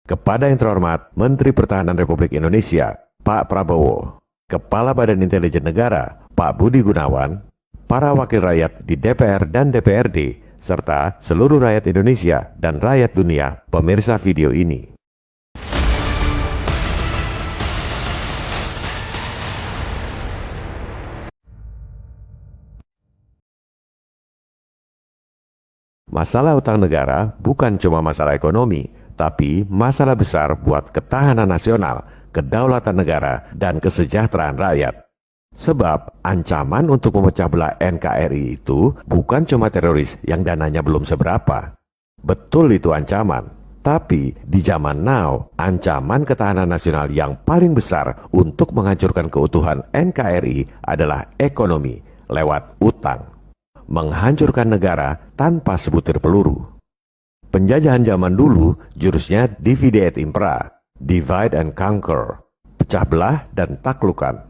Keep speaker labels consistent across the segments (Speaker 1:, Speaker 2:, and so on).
Speaker 1: Kepada yang terhormat Menteri Pertahanan Republik Indonesia, Pak Prabowo, Kepala Badan Intelijen Negara, Pak Budi Gunawan, para wakil rakyat di DPR dan DPRD, serta seluruh rakyat Indonesia dan rakyat dunia pemirsa video ini. Masalah utang negara bukan cuma masalah ekonomi, tapi masalah besar buat ketahanan nasional, kedaulatan negara, dan kesejahteraan rakyat. Sebab ancaman untuk memecah belah NKRI itu bukan cuma teroris yang dananya belum seberapa. Betul itu ancaman. Tapi di zaman now, ancaman ketahanan nasional yang paling besar untuk menghancurkan keutuhan NKRI adalah ekonomi lewat utang. Menghancurkan negara tanpa sebutir peluru. Penjajahan zaman dulu jurusnya divide et impera, divide and conquer, pecah belah dan taklukkan.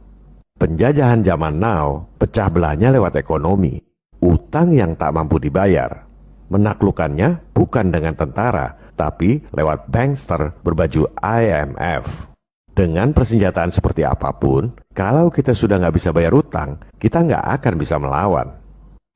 Speaker 1: Penjajahan zaman now, pecah belahnya lewat ekonomi, utang yang tak mampu dibayar. Menaklukkannya bukan dengan tentara, tapi lewat bankster berbaju IMF. Dengan persenjataan seperti apapun, kalau kita sudah nggak bisa bayar utang, kita nggak akan bisa melawan.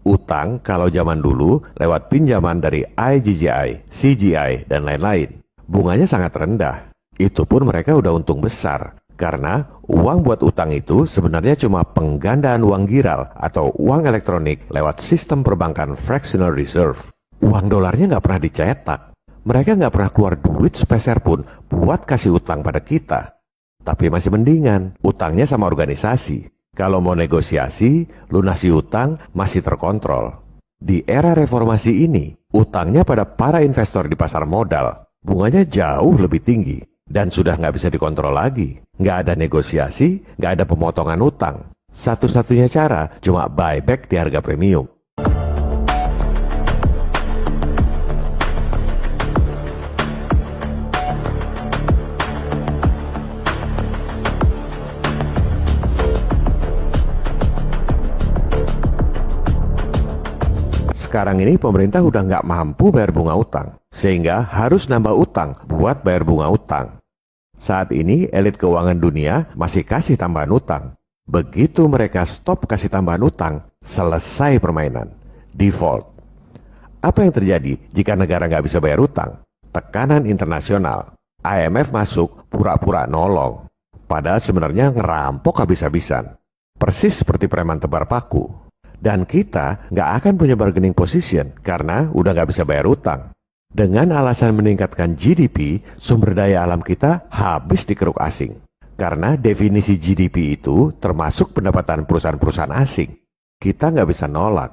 Speaker 1: Utang kalau zaman dulu lewat pinjaman dari IGGI, CGI, dan lain-lain. Bunganya sangat rendah. Itu pun mereka udah untung besar. Karena uang buat utang itu sebenarnya cuma penggandaan uang giral atau uang elektronik lewat sistem perbankan fractional reserve. Uang dolarnya nggak pernah dicetak. Mereka nggak pernah keluar duit sepeser pun buat kasih utang pada kita. Tapi masih mendingan, utangnya sama organisasi. Kalau mau negosiasi, lunasi utang masih terkontrol. Di era reformasi ini, utangnya pada para investor di pasar modal, bunganya jauh lebih tinggi. Dan sudah nggak bisa dikontrol lagi. Nggak ada negosiasi, nggak ada pemotongan utang. Satu-satunya cara cuma buyback di harga premium. Sekarang ini pemerintah udah nggak mampu bayar bunga utang, sehingga harus nambah utang buat bayar bunga utang. Saat ini elit keuangan dunia masih kasih tambahan utang. Begitu mereka stop kasih tambahan utang, selesai permainan. Default. Apa yang terjadi jika negara nggak bisa bayar utang? Tekanan internasional. IMF masuk pura-pura nolong. Padahal sebenarnya ngerampok habis-habisan. Persis seperti preman tebar paku. Dan kita nggak akan punya bargaining position karena udah nggak bisa bayar utang. Dengan alasan meningkatkan GDP, sumber daya alam kita habis dikeruk asing. Karena definisi GDP itu termasuk pendapatan perusahaan-perusahaan asing. Kita nggak bisa nolak.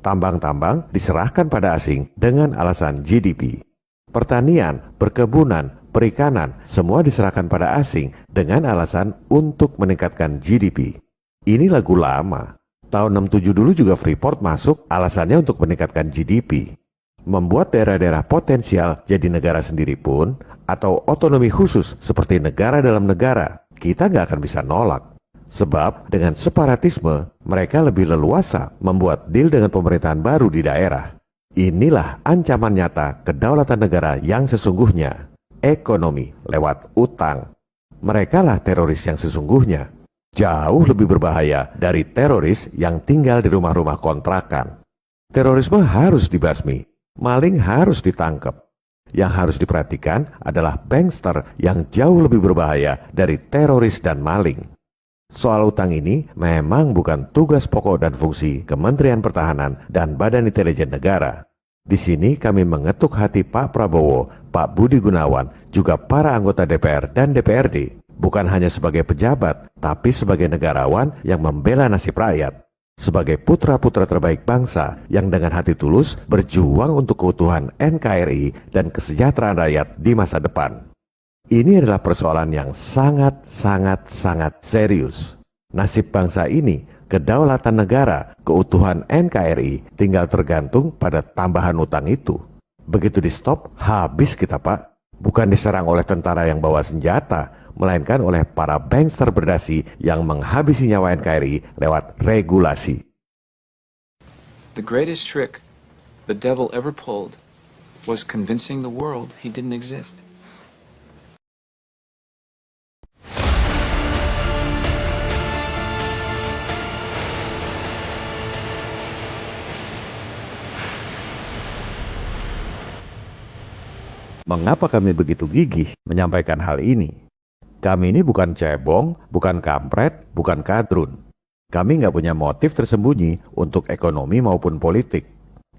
Speaker 1: Tambang-tambang diserahkan pada asing dengan alasan GDP. Pertanian, perkebunan, perikanan, semua diserahkan pada asing dengan alasan untuk meningkatkan GDP. Ini lagu lama. Tahun 67 dulu juga Freeport masuk alasannya untuk meningkatkan GDP. Membuat daerah-daerah potensial jadi negara sendiri pun, atau otonomi khusus seperti negara dalam negara, kita nggak akan bisa nolak. Sebab dengan separatisme, mereka lebih leluasa membuat deal dengan pemerintahan baru di daerah. Inilah ancaman nyata kedaulatan negara yang sesungguhnya. Ekonomi lewat utang. Mereka lah teroris yang sesungguhnya. Jauh lebih berbahaya dari teroris yang tinggal di rumah-rumah kontrakan. Terorisme harus dibasmi, maling harus ditangkap. Yang harus diperhatikan adalah bankster yang jauh lebih berbahaya dari teroris dan maling. Soal utang ini memang bukan tugas pokok dan fungsi Kementerian Pertahanan dan Badan Intelijen Negara. Di sini kami mengetuk hati Pak Prabowo, Pak Budi Gunawan, juga para anggota DPR dan DPRD. Bukan hanya sebagai pejabat, tapi sebagai negarawan yang membela nasib rakyat. Sebagai putra-putra terbaik bangsa yang dengan hati tulus berjuang untuk keutuhan NKRI dan kesejahteraan rakyat di masa depan. Ini adalah persoalan yang sangat serius. Nasib bangsa ini, kedaulatan negara, keutuhan NKRI tinggal tergantung pada tambahan utang itu. Begitu di stop, habis kita Pak. Bukan diserang oleh tentara yang bawa senjata, melainkan oleh para bankster berdasi yang menghabisi nyawa NKRI lewat regulasi.
Speaker 2: The greatest trick the devil ever pulled was convincing the world he didn't exist.
Speaker 1: Mengapa kami begitu gigih menyampaikan hal ini? Kami ini bukan cebong, bukan kampret, bukan kadrun. Kami nggak punya motif tersembunyi untuk ekonomi maupun politik.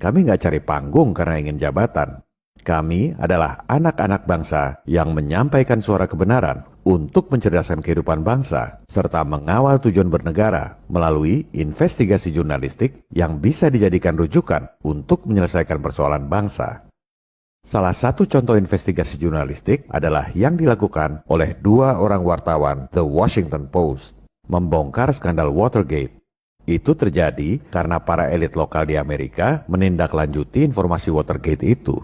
Speaker 1: Kami nggak cari panggung karena ingin jabatan. Kami adalah anak-anak bangsa yang menyampaikan suara kebenaran untuk mencerdaskan kehidupan bangsa, serta mengawal tujuan bernegara melalui investigasi jurnalistik yang bisa dijadikan rujukan untuk menyelesaikan persoalan bangsa. Salah satu contoh investigasi jurnalistik adalah yang dilakukan oleh 2 orang wartawan The Washington Post, membongkar skandal Watergate. Itu terjadi karena para elit lokal di Amerika menindaklanjuti informasi Watergate itu.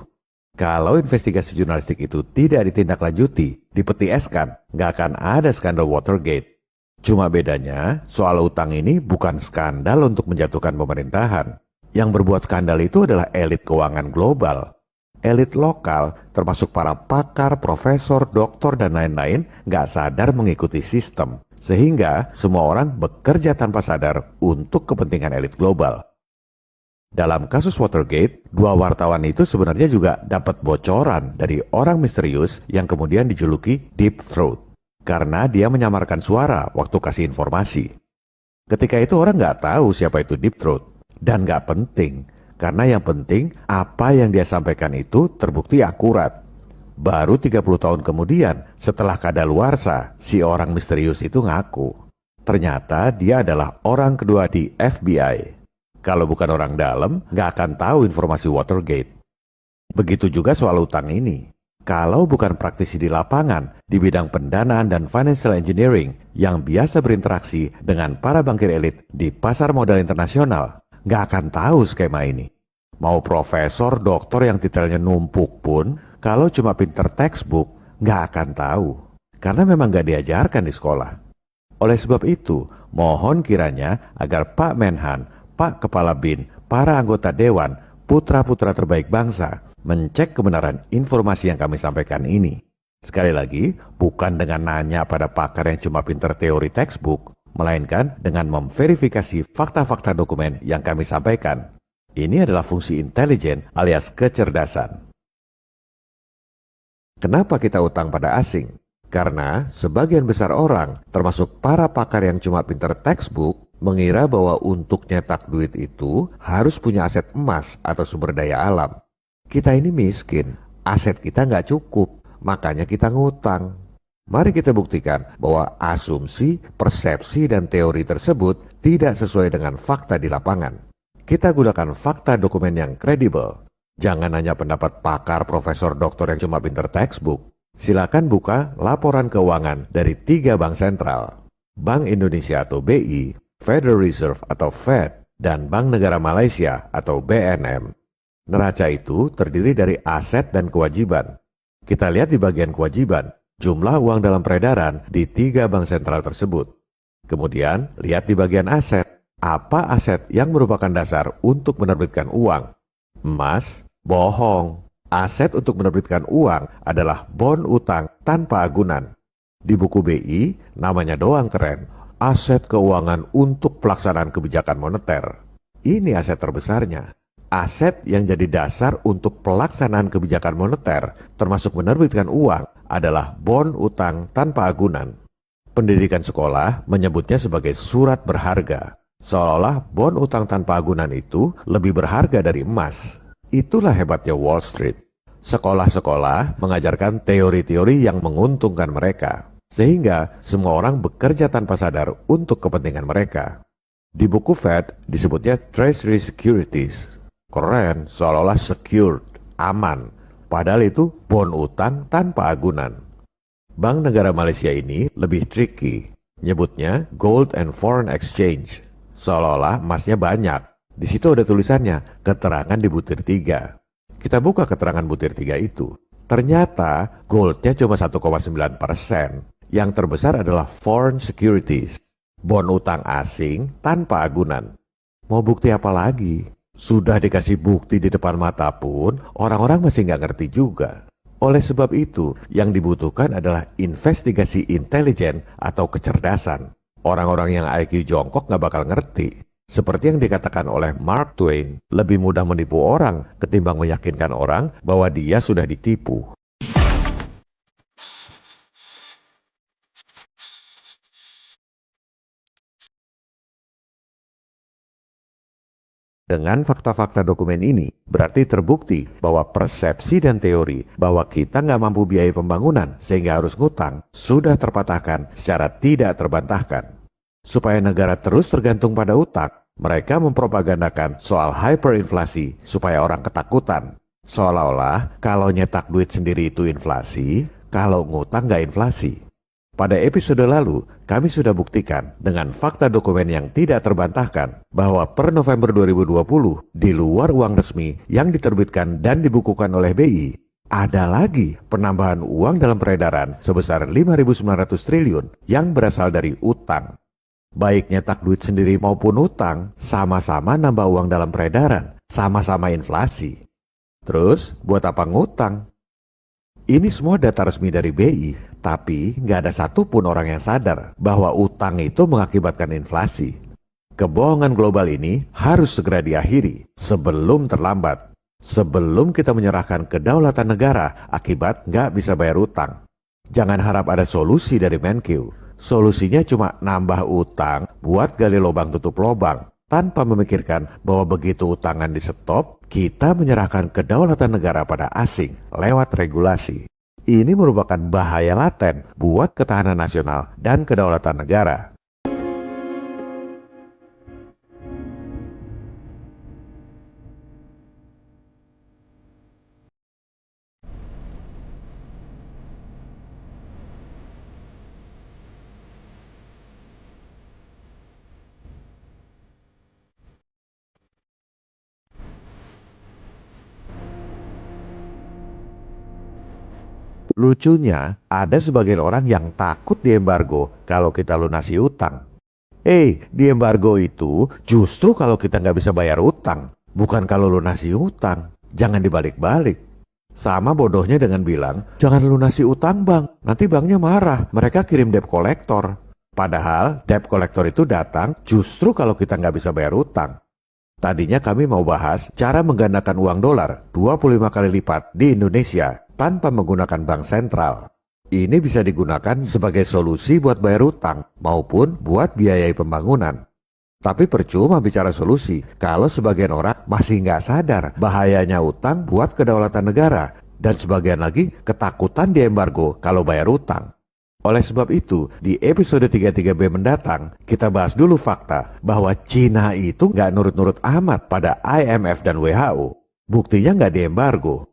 Speaker 1: Kalau investigasi jurnalistik itu tidak ditindaklanjuti, dipetieskan, nggak akan ada skandal Watergate. Cuma bedanya, soal utang ini bukan skandal untuk menjatuhkan pemerintahan. Yang berbuat skandal itu adalah elit keuangan global. Elit lokal, termasuk para pakar, profesor, doktor, dan lain-lain, nggak sadar mengikuti sistem. Sehingga semua orang bekerja tanpa sadar untuk kepentingan elit global. Dalam kasus Watergate, 2 wartawan itu sebenarnya juga dapat bocoran dari orang misterius yang kemudian dijuluki Deep Throat, karena dia menyamarkan suara waktu kasih informasi. Ketika itu orang nggak tahu siapa itu Deep Throat, dan nggak penting, karena yang penting apa yang dia sampaikan itu terbukti akurat. Baru 30 tahun kemudian, setelah kadaluarsa, si orang misterius itu ngaku. Ternyata dia adalah orang kedua di FBI. Kalau bukan orang dalam, nggak akan tahu informasi Watergate. Begitu juga soal utang ini. Kalau bukan praktisi di lapangan, di bidang pendanaan dan financial engineering yang biasa berinteraksi dengan para bankir elit di pasar modal internasional, nggak akan tahu skema ini. Mau profesor, doktor yang titelnya numpuk pun, kalau cuma pinter textbook, nggak akan tahu. Karena memang nggak diajarkan di sekolah. Oleh sebab itu, mohon kiranya agar Pak Menhan, Pak Kepala BIN, para anggota Dewan, putra-putra terbaik bangsa, mencek kebenaran informasi yang kami sampaikan ini. Sekali lagi, bukan dengan nanya pada pakar yang cuma pinter teori textbook, melainkan dengan memverifikasi fakta-fakta dokumen yang kami sampaikan. Ini adalah fungsi intelijen alias kecerdasan. Kenapa kita utang pada asing? Karena sebagian besar orang, termasuk para pakar yang cuma pinter textbook, mengira bahwa untuk nyetak duit itu harus punya aset emas atau sumber daya alam. Kita ini miskin, aset kita nggak cukup, makanya kita ngutang. Mari kita buktikan bahwa asumsi, persepsi, dan teori tersebut tidak sesuai dengan fakta di lapangan. Kita gunakan fakta dokumen yang kredibel. Jangan hanya pendapat pakar, profesor, doktor yang cuma pinter textbook. Silakan buka laporan keuangan dari 3 bank sentral. Bank Indonesia atau BI, Federal Reserve atau Fed, dan Bank Negara Malaysia atau BNM. Neraca itu terdiri dari aset dan kewajiban. Kita lihat di bagian kewajiban, jumlah uang dalam peredaran di 3 bank sentral tersebut. Kemudian, lihat di bagian aset, apa aset yang merupakan dasar untuk menerbitkan uang? Emas? Bohong. Aset untuk menerbitkan uang adalah bon utang tanpa agunan. Di buku BI, namanya doang keren, aset keuangan untuk pelaksanaan kebijakan moneter. Ini aset terbesarnya. Aset yang jadi dasar untuk pelaksanaan kebijakan moneter, termasuk menerbitkan uang, adalah bon utang tanpa agunan. Pendidikan sekolah menyebutnya sebagai surat berharga. Seolah-olah bon utang tanpa agunan itu lebih berharga dari emas. Itulah hebatnya Wall Street. Sekolah-sekolah mengajarkan teori-teori yang menguntungkan mereka, sehingga semua orang bekerja tanpa sadar untuk kepentingan mereka. Di buku Fed disebutnya Treasury Securities. Keren, seolah-olah secured, aman. Padahal itu bon utang tanpa agunan. Bank Negara Malaysia ini lebih tricky. Nyebutnya Gold and Foreign Exchange. Seolah-olah emasnya banyak. Di situ ada tulisannya, keterangan di butir 3. Kita buka keterangan butir 3 itu. Ternyata goldnya cuma 1,9%. Yang terbesar adalah foreign securities. Bon utang asing tanpa agunan. Mau bukti apa lagi? Sudah dikasih bukti di depan mata pun, orang-orang masih nggak ngerti juga. Oleh sebab itu, yang dibutuhkan adalah investigasi intelijen atau kecerdasan. Orang-orang yang IQ jongkok nggak bakal ngerti. Seperti yang dikatakan oleh Mark Twain, lebih mudah menipu orang ketimbang meyakinkan orang bahwa dia sudah ditipu. Dengan fakta-fakta dokumen ini, berarti terbukti bahwa persepsi dan teori bahwa kita nggak mampu biaya pembangunan sehingga harus ngutang sudah terpatahkan secara tidak terbantahkan. Supaya negara terus tergantung pada utang, mereka mempropagandakan soal hyperinflasi supaya orang ketakutan. Seolah-olah kalau nyetak duit sendiri itu inflasi, kalau ngutang nggak inflasi. Pada episode lalu, kami sudah buktikan dengan fakta dokumen yang tidak terbantahkan bahwa per November 2020, di luar uang resmi yang diterbitkan dan dibukukan oleh BI, ada lagi penambahan uang dalam peredaran sebesar 5.900 triliun yang berasal dari utang. Baik nyetak duit sendiri maupun utang, sama-sama nambah uang dalam peredaran, sama-sama inflasi. Terus, buat apa ngutang? Ini semua data resmi dari BI, tapi nggak ada satupun orang yang sadar bahwa utang itu mengakibatkan inflasi. Kebohongan global ini harus segera diakhiri sebelum terlambat. Sebelum kita menyerahkan kedaulatan negara akibat nggak bisa bayar utang. Jangan harap ada solusi dari Menkeu. Solusinya cuma nambah utang buat gali lubang tutup lubang, tanpa memikirkan bahwa begitu utangan di stop, kita menyerahkan kedaulatan negara pada asing lewat regulasi. Ini merupakan bahaya laten buat ketahanan nasional dan kedaulatan negara. Lucunya, ada sebagian orang yang takut diembargo kalau kita lunasi utang. Diembargo itu justru kalau kita nggak bisa bayar utang, bukan kalau lunasi utang. Jangan dibalik-balik. Sama bodohnya dengan bilang, jangan lunasi utang bang, nanti banknya marah, mereka kirim debt collector. Padahal debt collector itu datang justru kalau kita nggak bisa bayar utang. Tadinya kami mau bahas cara menggandakan uang dolar 25 kali lipat di Indonesia tanpa menggunakan bank sentral. Ini bisa digunakan sebagai solusi buat bayar utang maupun buat biayai pembangunan. Tapi percuma bicara solusi kalau sebagian orang masih nggak sadar bahayanya utang buat kedaulatan negara dan sebagian lagi ketakutan diembargo kalau bayar utang. Oleh sebab itu, di episode 33B mendatang, kita bahas dulu fakta bahwa Cina itu nggak nurut-nurut amat pada IMF dan WHO. Buktinya nggak diembargo.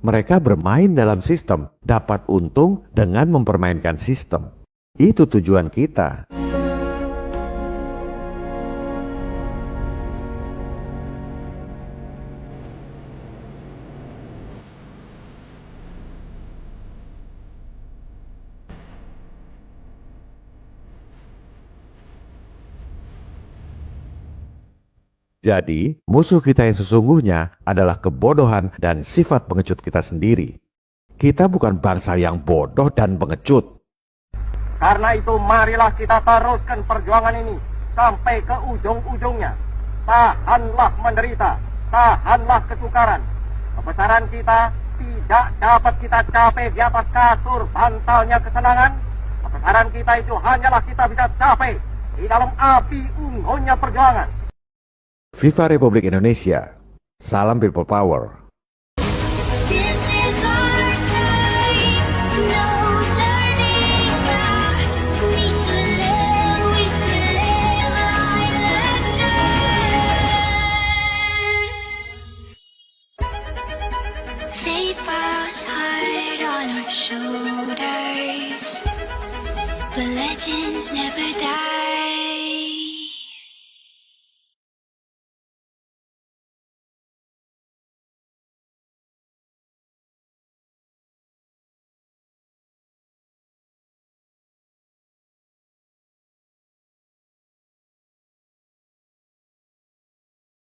Speaker 1: Mereka bermain dalam sistem, dapat untung dengan mempermainkan sistem. Itu tujuan kita. Jadi, musuh kita yang sesungguhnya adalah kebodohan dan sifat pengecut kita sendiri. Kita bukan bangsa yang bodoh dan pengecut.
Speaker 3: Karena itu marilah kita teruskan perjuangan ini sampai ke ujung-ujungnya. Tahanlah menderita, tahanlah kesukaran. Kebesaran kita tidak dapat kita capai di atas kasur bantalnya kesenangan. Kebesaran kita itu hanyalah kita bisa capai di dalam api unggunnya perjuangan.
Speaker 1: Viva Republik Indonesia. Salam People Power.